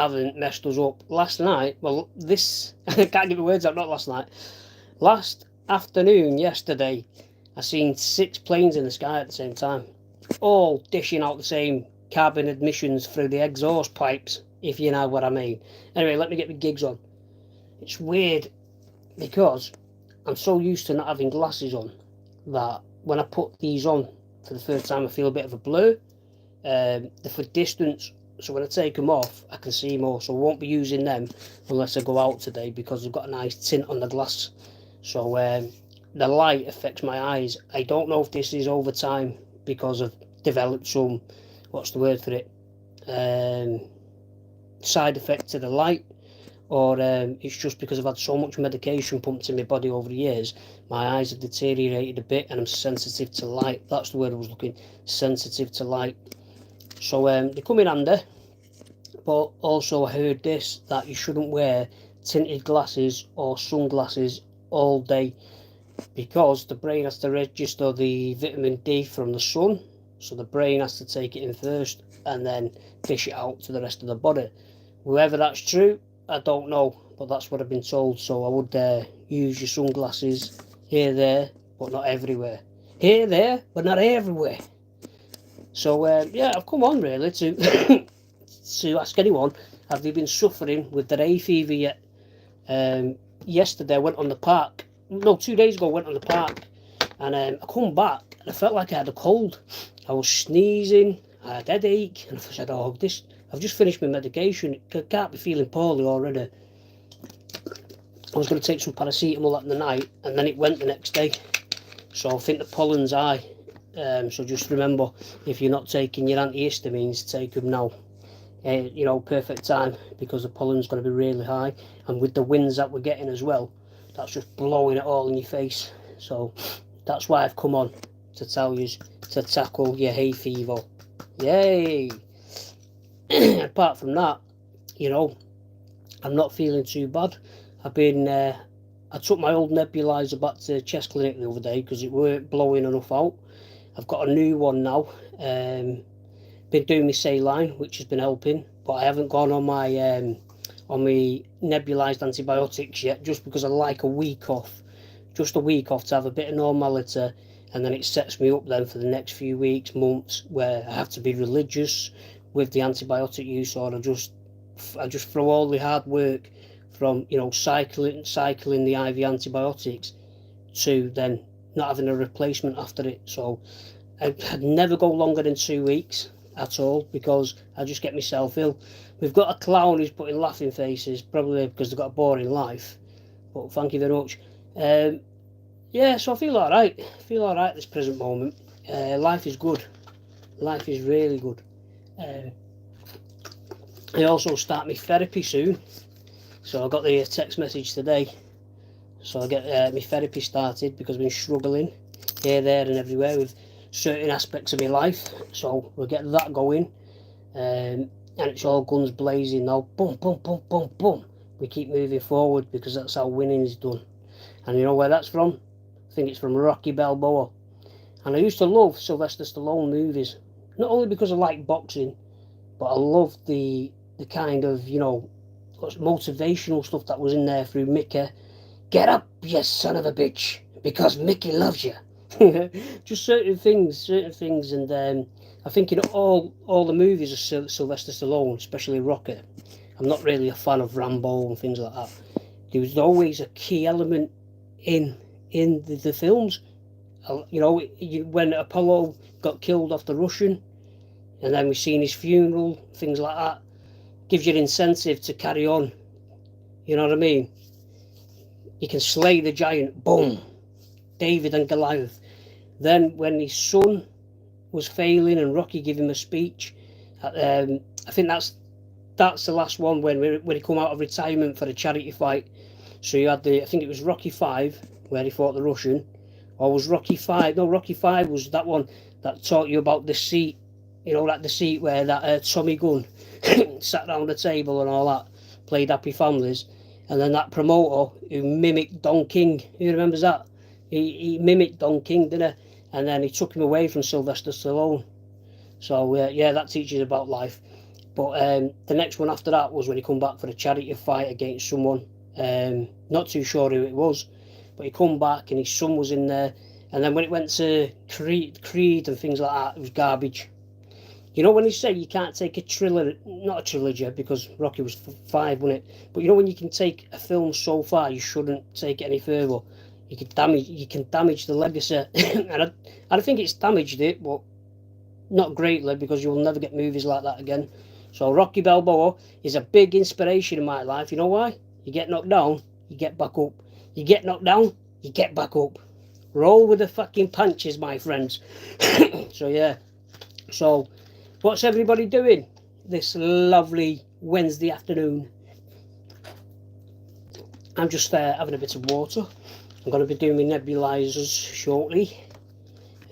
haven't messed us up. Last night, well, this, I can't get my words out, not last night. Last afternoon, yesterday, I seen 6 planes in the sky at the same time, all dishing out the same carbon emissions through the exhaust pipes, if you know what I mean. Anyway, let me get my gigs on. It's weird because I'm so used to not having glasses on that when I put these on for the first time, I feel a bit of a blur. They're for distance, so when I take them off, I can see more. So I won't be using them unless I go out today because they've got a nice tint on the glass. So the light affects my eyes. I don't know if this is over time because I've developed some, what's the word for it, side effect to the light, or it's just because I've had so much medication pumped in my body over the years. My eyes have deteriorated a bit and I'm sensitive to light. That's the word I was looking, sensitive to light. So they come in handy, but also I heard this, that you shouldn't wear tinted glasses or sunglasses all day because the brain has to register the vitamin D from the sun, so the brain has to take it in first and then dish it out to the rest of the body. Whether that's true, I don't know, but that's what I've been told. So I would use your sunglasses here, there, but not everywhere. Here, there, but not everywhere. So yeah, I've come on really to to ask anyone, have they been suffering with their hay fever yet? Yesterday I went on the park. No, 2 days ago I went on the park, and I come back and I felt like I had a cold. I was sneezing, I had a headache, and I said, oh, I've just finished my medication. I can't be feeling poorly already. I was going to take some paracetamol at the night, and then it went the next day. So I think the pollen's high. So just remember, if you're not taking your antihistamines, take them now. You know, perfect time, because the pollen's going to be really high, and with the winds that we're getting as well, that's just blowing it all in your face. So that's why I've come on to tell you to tackle your hay fever. Yay! Apart from that, you know, I'm not feeling too bad. I took my old nebulizer back to chest clinic the other day because it weren't blowing enough out. I've got a new one now. Been doing my saline, which has been helping, but I haven't gone on my nebulized antibiotics yet, just because I like a week off, just a week off to have a bit of normality, and then it sets me up then for the next few weeks, months, where I have to be religious with the antibiotic use, or I just throw all the hard work from, you know, cycling the IV antibiotics to then not having a replacement after it. So I'd never go longer than 2 weeks at all, because I just get myself ill. We've got a clown who's putting laughing faces, probably because they've got a boring life, but thank you very much. Yeah, so I feel alright. I feel alright at this present moment. Life is good. Life is really good. I also start my therapy soon, so I got the text message today, so I get my therapy started, because I've been struggling here, there and everywhere with certain aspects of my life. So we'll get that going, and it's all guns blazing now. Boom, boom, boom, boom, boom. We keep moving forward, because that's how winning is done. And you know where that's from? I think it's from Rocky Balboa. And I used to love Sylvester Stallone movies, not only because I like boxing, but I love the kind of, you know, motivational stuff that was in there through Mickey. Get up, you son of a bitch, because Mickey loves you. Just certain things, and I think in all the movies of Sylvester Stallone, especially Rocky, I'm not really a fan of Rambo and things like that. There was always a key element in the films. You know, when Apollo got killed off the Russian, and then we've seen his funeral, things like that, gives you an incentive to carry on. You know what I mean? You can slay the giant, boom, David and Goliath. Then when his son was failing and Rocky gave him a speech, I think that's the last one when he come out of retirement for a charity fight. So you had I think it was Rocky 5 where he fought the Russian, or was Rocky 5? No, Rocky 5 was that one that taught you about the seat. You know, like the seat where that Tommy Gunn sat down the table and all that, played Happy Families, and then that promoter who mimicked Don King. Who remembers that? He mimicked Don King, didn't he? And then he took him away from Sylvester Stallone. So yeah, that teaches about life. But the next one after that was when he come back for a charity fight against someone. Not too sure who it was, but he come back and his son was in there. And then when it went to Creed and things like that, it was garbage. You know when you say you can't take a trilogy, not a trilogy, because Rocky was 5, wasn't it? But you know when you can take a film so far, you shouldn't take it any further. You can damage the legacy, and I think it's damaged it, but not greatly, because you'll never get movies like that again. So Rocky Balboa is a big inspiration in my life. You know why? You get knocked down, you get back up. You get knocked down, you get back up. Roll with the fucking punches, my friends. So yeah. So what's everybody doing this lovely Wednesday afternoon? I'm just having a bit of water. I'm going to be doing my nebulizers shortly.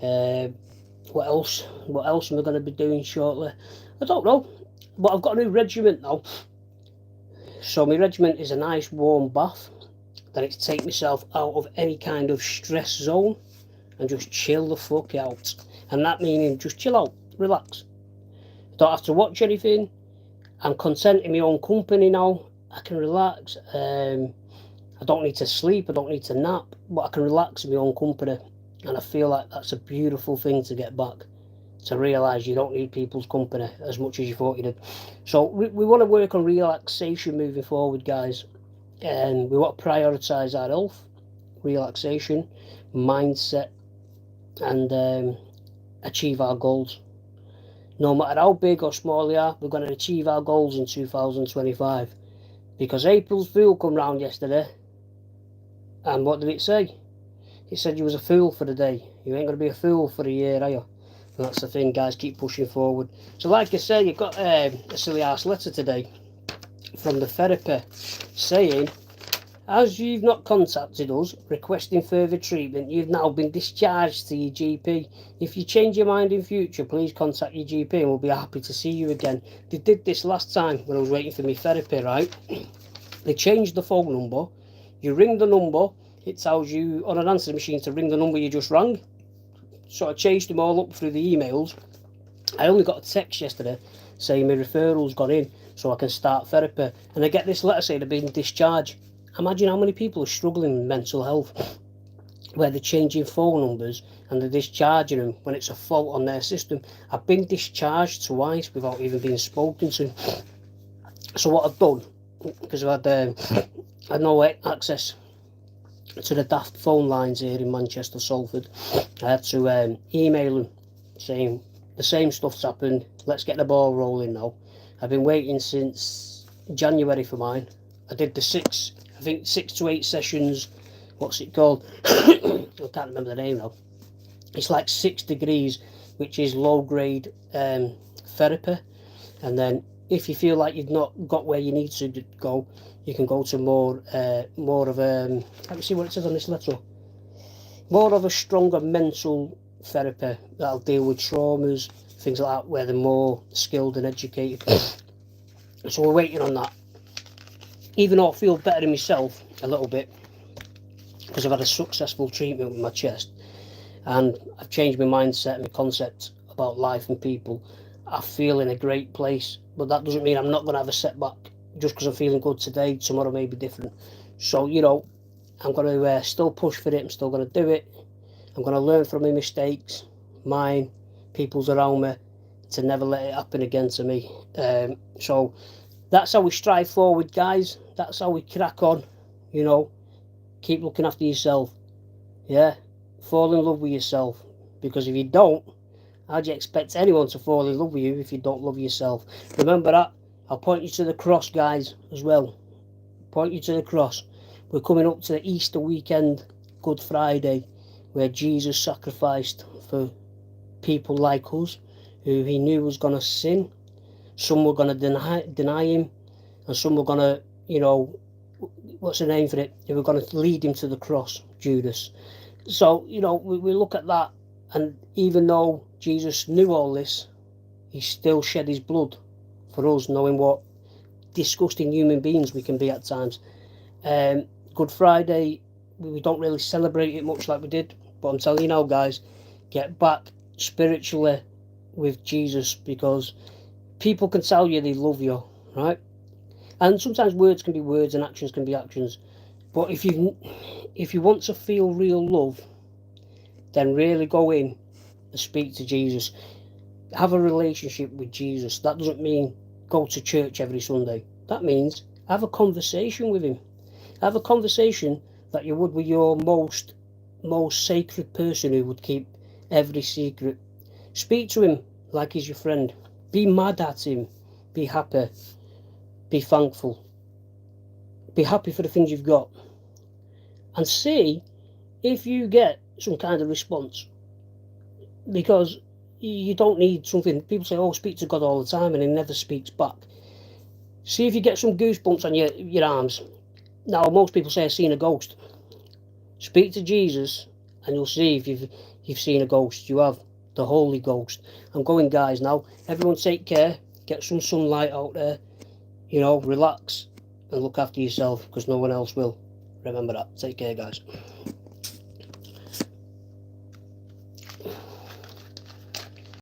What else? What else am I going to be doing shortly? I don't know. But I've got a new regiment now. So my regiment is a nice warm bath. Then it's take myself out of any kind of stress zone and just chill the fuck out. And that meaning just chill out, relax. Don't have to watch anything. I'm content in my own company now. I can relax. I don't need to sleep, I don't need to nap, but I can relax in my own company. And I feel like that's a beautiful thing to get back, to realise you don't need people's company as much as you thought you did. So we want to work on relaxation moving forward, guys. And we want to prioritise our health, relaxation, mindset, and achieve our goals. No matter how big or small they are, we're going to achieve our goals in 2025. Because April's Fool come round yesterday, and what did it say? It said you was a fool for the day. You ain't going to be a fool for a year, are you? And that's the thing, guys, keep pushing forward. So like I say, you've got a silly ass letter today from the therapy saying, as you've not contacted us requesting further treatment, you've now been discharged to your GP. If you change your mind in future, please contact your GP and we'll be happy to see you again. They did this last time when I was waiting for my therapy, right? They changed the phone number. You ring the number, it tells you on an answering machine to ring the number you just rang. So I chased them all up through the emails. I only got a text yesterday saying my referral's gone in so I can start therapy. And I get this letter saying I've been discharged. Imagine how many people are struggling with mental health, where they're changing phone numbers and they're discharging them when it's a fault on their system. I've been discharged twice without even being spoken to. So what I've done, because I've had no access to the daft phone lines here in Manchester, Salford, I had to email them saying the same stuff's happened, let's get the ball rolling now. I've been waiting since January for mine. I did the 6 to 8 sessions, what's it called? I can't remember the name now. It's like 6 degrees, which is low grade therapy. And then if you feel like you've not got where you need to go, you can go to more of a, let me see what it says on this letter, more of a stronger mental therapy that'll deal with traumas, things like that, where they're more skilled and educated. So we're waiting on that. Even though I feel better in myself a little bit, because I've had a successful treatment with my chest, and I've changed my mindset and my concept about life and people, I feel in a great place. But that doesn't mean I'm not going to have a setback. Just because I'm feeling good today, tomorrow may be different. So, you know, I'm going to still push for it. I'm still going to do it. I'm going to learn from my mistakes, mine, people's around me, to never let it happen again to me. So that's how we strive forward, guys. That's how we crack on, you know. Keep looking after yourself. Yeah, fall in love with yourself. Because if you don't, how do you expect anyone to fall in love with you if you don't love yourself? Remember that. I'll point you to the cross, guys, as well. Point you to the cross. We're coming up to the Easter weekend, Good Friday, where Jesus sacrificed for people like us, who he knew was going to sin. Some were going to deny him, and some were going to, you know, what's the name for it? They were going to lead him to the cross, Judas. So, you know, we look at that, and even though Jesus knew all this, he still shed his blood for us, knowing what disgusting human beings we can be at times. Good Friday, we don't really celebrate it much like we did, but I'm telling you now, guys, get back spiritually with Jesus, because People can tell you they love you, right? And sometimes words can be words and actions can be actions. But if you want to feel real love, then really go in and speak to Jesus. Have a relationship with Jesus. That doesn't mean go to church every Sunday. That means have a conversation with him. Have a conversation that you would with your most sacred person who would keep every secret. Speak to him like he's your friend. Be mad at him. Be happy. Be thankful. Be happy for the things you've got. And see if you get some kind of response. Because you don't need something. People say, oh, speak to God all the time, and he never speaks back. See if you get some goosebumps on your arms. Now, most people say I've seen a ghost. Speak to Jesus, and you'll see if you've seen a ghost. You have the Holy Ghost. I'm going, guys, now. Everyone take care. Get some sunlight out there. You know, relax and look after yourself, because no one else will. Remember that. Take care, guys.